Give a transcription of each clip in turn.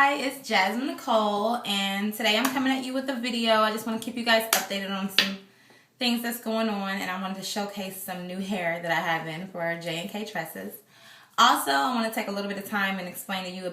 Hi, it's Jasmine Nicole, and today I'm coming at you with a video. I just want to keep you guys updated on some things that's going on, and I wanted to showcase some new hair that I have in for Jnktresses. Also, I want to take a little bit of time and explain to you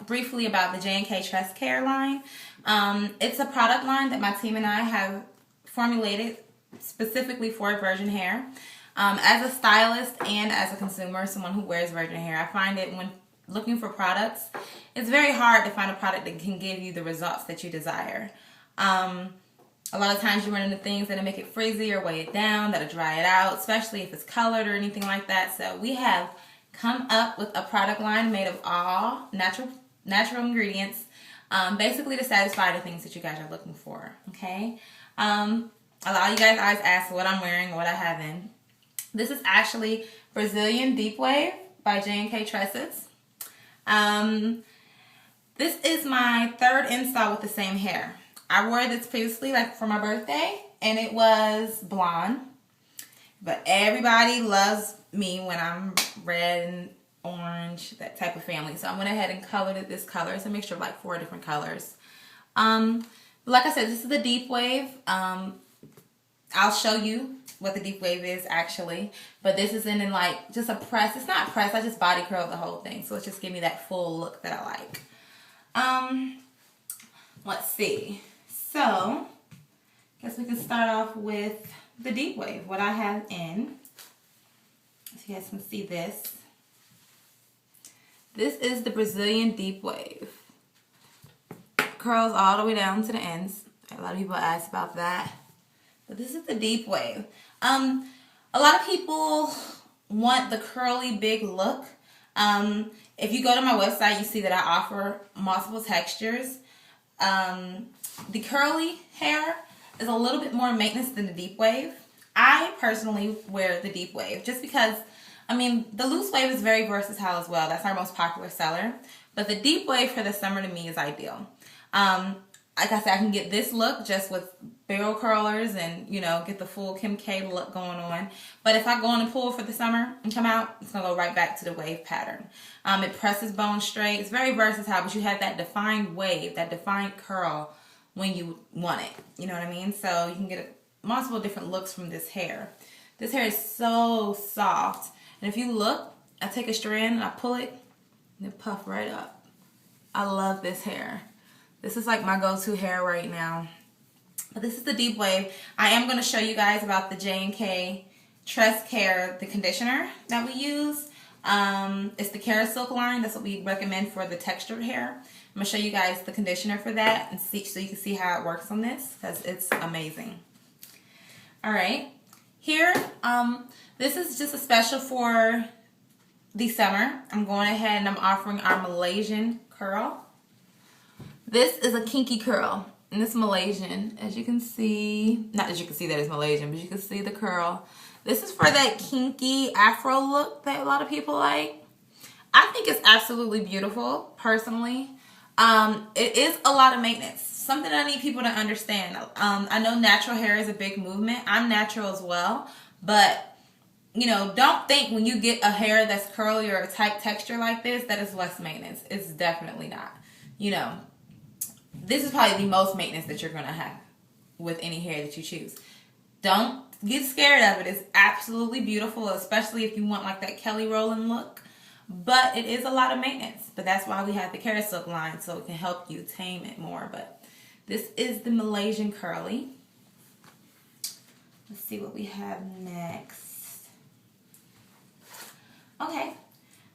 briefly about the Jnktresses care line. It's a product line that my team and I have formulated specifically for virgin hair. As a stylist and as a consumer, someone who wears virgin hair, I find it when looking for products, it's very hard to find a product that can give you the results that you desire. A lot of times you run into things that'll make it frizzy or weigh it down, that'll dry it out, especially if it's colored or anything like that. So we have come up with a product line made of all natural ingredients, basically to satisfy the things that you guys are looking for. Okay. A lot of you guys always ask what I'm wearing or what I have in. This is actually Brazilian Deep Wave by Jnktresses. This is my third install with the same hair. I wore this previously, like for my birthday, and it was blonde. But everybody loves me when I'm red and orange, that type of family. So I went ahead and colored it this color. It's a mixture of like 4 different colors. Like I said, this is the Deep Wave. I'll show you what the Deep Wave is actually, but this is in like just a press. It's not press, I just body curled the whole thing, so let's just give me that full look that I like. Let's see, so I guess we can start off with the Deep Wave, what I have in, so you guys can see this. This is the Brazilian Deep Wave. Curls all the way down to the ends. A lot of people ask about that. But this is the Deep Wave. A lot of people want the curly big look. If you go to my website, you see that I offer multiple textures. The curly hair is a little bit more maintenance than the Deep Wave. I personally wear the Deep Wave just because, I mean, the loose wave is very versatile as well. That's our most popular seller. But the Deep Wave for the summer to me is ideal. Like I said, I can get this look just with barrel curlers and, you know, get the full Kim K look going on. But if I go in the pool for the summer and come out, it's going to go right back to the wave pattern. It presses bone straight. It's very versatile, but you have that defined wave, that defined curl when you want it. You know what I mean? So you can get multiple different looks from this hair. This hair is so soft. And if you look, I take a strand and I pull it and it puffs right up. I love this hair. This is like my go-to hair right now. But this is the Deep Wave. I am going to show you guys about the Jnktresses Care, the conditioner that we use. It's the Care Silk line. That's what we recommend for the textured hair. I'm going to show you guys the conditioner for that and see, so you can see how it works on this, because it's amazing. Alright. Here, this is just a special for the summer. I'm going ahead and I'm offering our Malaysian curl. This is a kinky curl, and it's Malaysian, as you can see. Not that you can see that it's Malaysian, but you can see the curl. This is for that kinky afro look that a lot of people like. I think it's absolutely beautiful, personally. It is a lot of maintenance. Something I need people to understand. I know natural hair is a big movement. I'm natural as well, but you know, don't think when you get a hair that's curly or a tight texture like this that it's less maintenance. It's definitely not. You know, this is probably the most maintenance that you're going to have with any hair that you choose. Don't get scared of it. It's absolutely beautiful, especially if you want like that Kelly Rowland look. But it is a lot of maintenance. But that's why we have the Care Silk line, so it can help you tame it more. But this is the Malaysian curly. Let's see what we have next. Okay.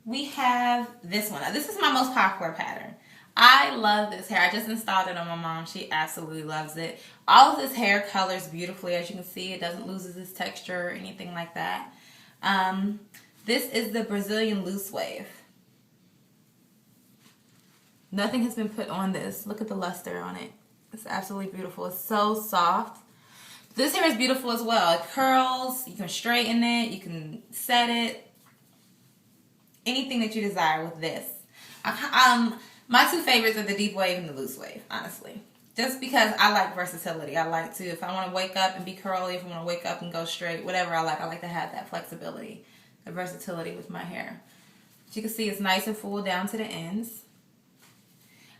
We have this one. Now, this is my most popular pattern. I love this hair. I just installed it on my mom. She absolutely loves it. All of this hair colors beautifully. As you can see, it doesn't lose its texture or anything like that. This is the Brazilian Loose Wave. Nothing has been put on this. Look at the luster on it. It's absolutely beautiful. It's so soft. This hair is beautiful as well. It curls. You can straighten it. You can set it. Anything that you desire with this. My two favorites are the Deep Wave and the Loose Wave, honestly. Just because I like versatility. I like to, if I want to wake up and be curly, if I want to wake up and go straight, whatever I like to have that flexibility, the versatility with my hair. As you can see, it's nice and full down to the ends.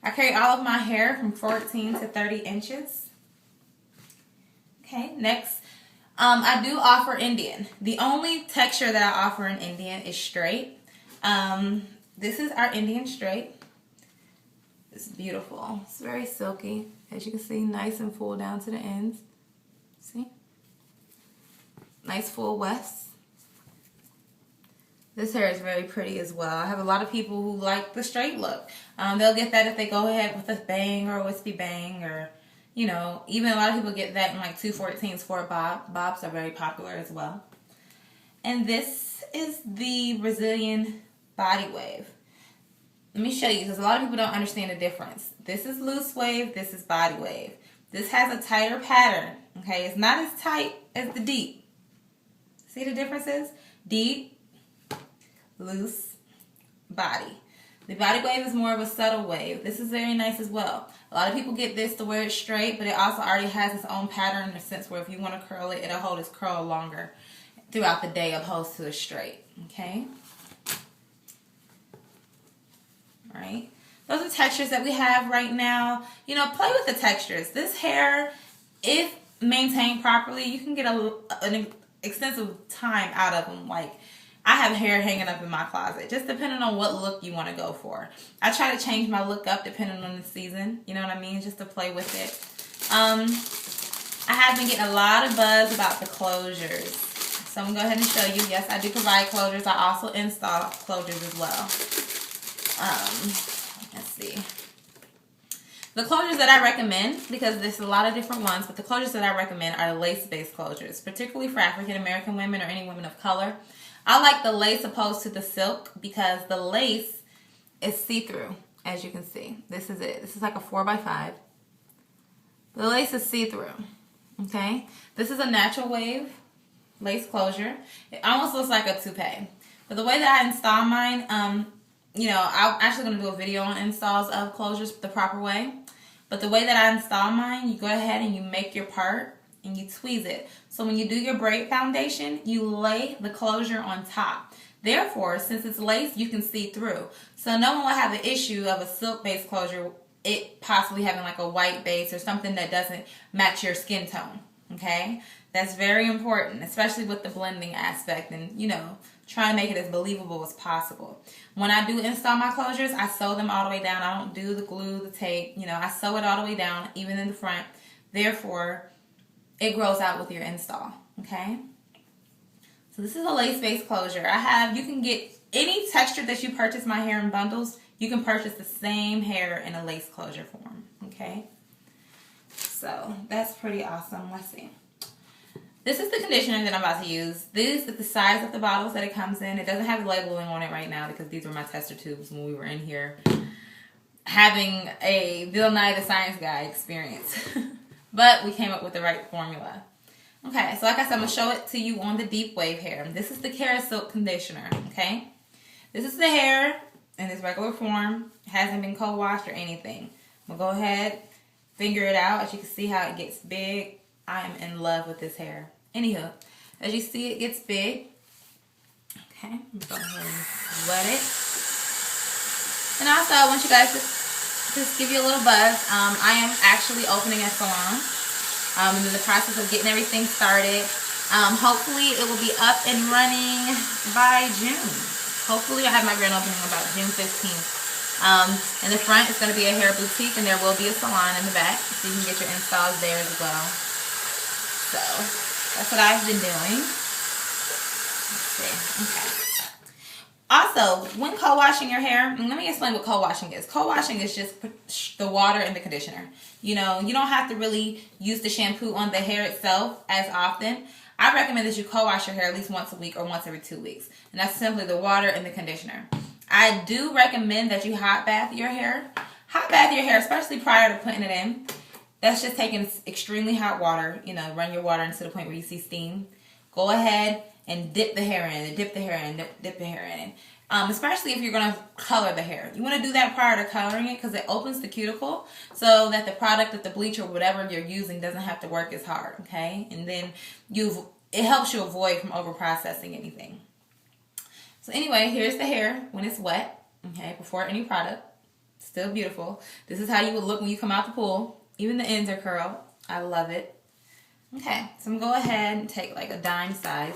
I carry all of my hair from 14 to 30 inches. Okay, next, I do offer Indian. The only texture that I offer in Indian is straight. This is our Indian straight. It's beautiful. It's very silky. As you can see, nice and full down to the ends. See? Nice full wefts. This hair is very pretty as well. I have a lot of people who like the straight look. They'll get that if they go ahead with a bang or a wispy bang, or, you know, even a lot of people get that in like 214s for a bob. Bobs are very popular as well. And this is the Brazilian body wave. Let me show you, because a lot of people don't understand the difference. This is loose wave, this is body wave. This has a tighter pattern, okay? It's not as tight as the deep. See the differences? Deep, loose, body. The body wave is more of a subtle wave. This is very nice as well. A lot of people get this to wear it straight, but it also already has its own pattern in the sense where if you want to curl it, it'll hold its curl longer throughout the day opposed to a straight, okay? Right? Those are textures that we have right now. You know, play with the textures. This hair, if maintained properly, you can get an extensive time out of them. Like, I have hair hanging up in my closet, just depending on what look you want to go for. I try to change my look up depending on the season, you know what I mean, just to play with it. I have been getting a lot of buzz about the closures. So I'm going to go ahead and show you. Yes, I do provide closures. I also install closures as well. Let's see. The closures that I recommend, because there's a lot of different ones, but the closures that I recommend are the lace-based closures, particularly for African American women or any women of color. I like the lace opposed to the silk because the lace is see-through, as you can see. This is it. This is like a 4x5. The lace is see-through, okay? This is a natural wave lace closure. It almost looks like a toupee. But the way that I install mine, you know, I'm actually going to do a video on installs of closures the proper way. But the way that I install mine, you go ahead and you make your part and you tweeze it. So when you do your braid foundation, you lay the closure on top. Therefore, since it's lace, you can see through. So no one will have the issue of a silk-based closure, it possibly having like a white base or something that doesn't match your skin tone, okay? That's very important, especially with the blending aspect and, you know, try and make it as believable as possible. When I do install my closures, I sew them all the way down. I don't do the glue, the tape, you know, I sew it all the way down, even in the front. Therefore, it grows out with your install, okay? So this is a lace-based closure. You can get any texture that you purchase my hair in bundles, you can purchase the same hair in a lace closure form, okay? So that's pretty awesome. Let's see. This is the conditioner that I'm about to use. This is the size of the bottles that it comes in. It doesn't have the labeling on it right now because these were my tester tubes when we were in here having a Bill Nye the Science Guy experience. But we came up with the right formula. Okay, so like I said, I'm going to show it to you on the deep wave hair. This is the Silk conditioner, okay? This is the hair in its regular form. It hasn't been co-washed or anything. I'm going to go ahead, finger it out. As you can see how it gets big. I am in love with this hair. Anywho, as you see, it gets big. Okay, I'm going to go ahead and wet it. And also, I want you guys to just give you a little buzz. I am actually opening a salon. I'm in the process of getting everything started. Hopefully, it will be up and running by June. Hopefully, I have my grand opening about June 15th. In the front, it's going to be a hair boutique, and there will be a salon in the back, so you can get your installs there as well. So, that's what I've been doing. Let's see. Okay. Also, when co-washing your hair, let me explain what co-washing is. Co-washing is just the water and the conditioner. You know, you don't have to really use the shampoo on the hair itself as often. I recommend that you co-wash your hair at least once a week or once every 2 weeks. And that's simply the water and the conditioner. I do recommend that you hot bath your hair. Hot bath your hair, especially prior to putting it in. That's just taking extremely hot water. You know, run your water into the point where you see steam. Go ahead and dip the hair in, dip the hair in, dip the hair in. Especially if you're going to color the hair. You want to do that prior to coloring it because it opens the cuticle so that the product, that the bleach or whatever you're using doesn't have to work as hard, okay? And then it helps you avoid from over-processing anything. So anyway, here's the hair when it's wet, okay, before any product. Still beautiful. This is how you would look when you come out the pool. Even the ends are curled. I love it. Okay, so I'm going to go ahead and take like a dime size.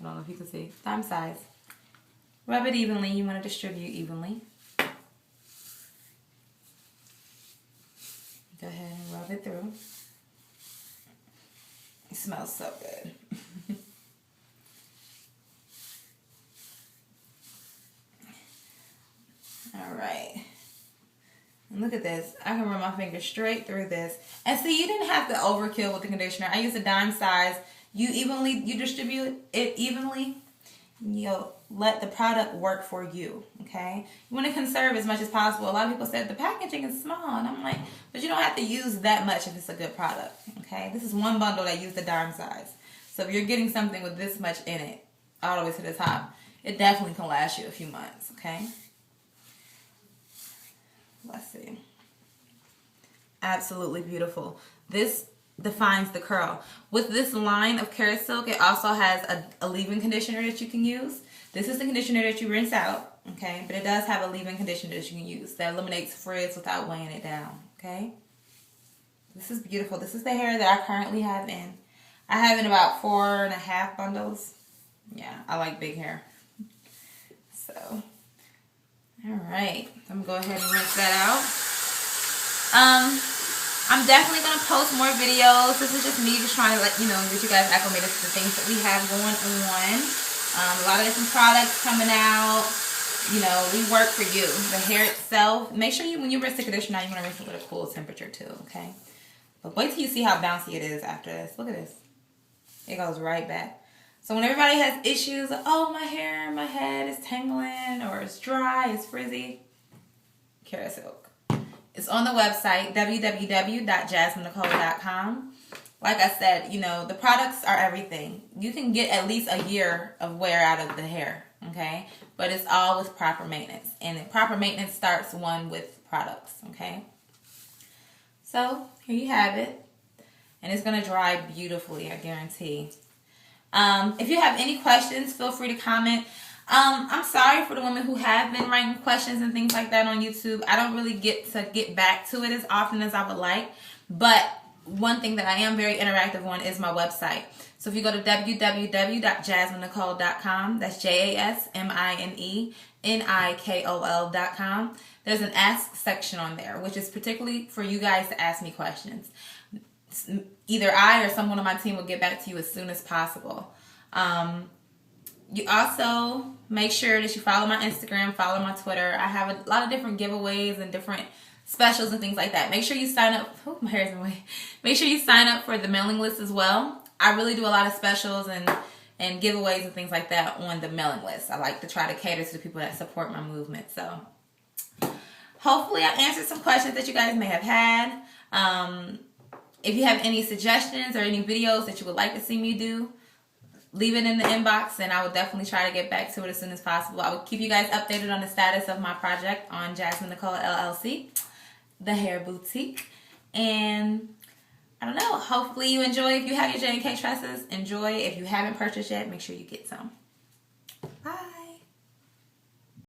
I don't know if you can see. Dime size. Rub it evenly. You want to distribute evenly. Go ahead and rub it through. It smells so good. All right. And look at this. I can run my finger straight through this. And see, you didn't have to overkill with the conditioner. I use a dime size. You distribute it evenly. You'll let the product work for you, okay? You want to conserve as much as possible. A lot of people said the packaging is small, and I'm like, but you don't have to use that much if it's a good product, okay? This is one bundle that used the dime size. So if you're getting something with this much in it, all the way to the top, it definitely can last you a few months, okay? Let's see. Absolutely beautiful. This defines the curl. With this line of Cara Silk, it also has a leave-in conditioner that you can use. This is the conditioner that you rinse out, okay? But it does have a leave-in conditioner that you can use that eliminates frizz without weighing it down, okay? This is beautiful. This is the hair that I currently have in. I have in about 4.5 bundles. Yeah, I like big hair. So, all right. I'm going to go ahead and rinse that out. I'm definitely going to post more videos. This is just me just trying to let you know, get you guys acclimated to the things that we have going on. A lot of different products coming out. You know, we work for you. The hair itself, make sure when you rinse the conditioner, you want to rinse it with a cool temperature too, okay? But wait till you see how bouncy it is after this. Look at this. It goes right back. So when everybody has issues, like, oh, my hair, my head is tangling, or it's dry, it's frizzy, Cara Silk. It's on the website, www.jazminenicole.com. Like I said, you know, the products are everything. You can get at least a year of wear out of the hair, okay? But it's all with proper maintenance. And proper maintenance starts with products, okay? So, here you have it. And it's going to dry beautifully, I guarantee. If you have any questions, feel free to comment. I'm sorry for the women who have been writing questions and things like that on YouTube. I don't really get back to it as often as I would like. But one thing that I am very interactive on is my website. So if you go to www.jazminenicole.com, that's JASMINENIKOL.com, there's an ask section on there, which is particularly for you guys to ask me questions. Either I or someone on my team will get back to you as soon as possible. You also make sure that you follow my Instagram, follow my Twitter. I have a lot of different giveaways and different specials and things like that. Make sure you sign up. Oh, my hair's in the way. Make sure you sign up for the mailing list as well. I really do a lot of specials and giveaways and things like that on the mailing list. I like to try to cater to the people that support my movement. So hopefully I answered some questions that you guys may have had. If you have any suggestions or any videos that you would like to see me do, leave it in the inbox and I will definitely try to get back to it as soon as possible. I will keep you guys updated on the status of my project on Jasmine Nicole LLC, the hair boutique. And I don't know, hopefully you enjoy. If you have your Jnktresses, enjoy. If you haven't purchased yet, make sure you get some. Bye.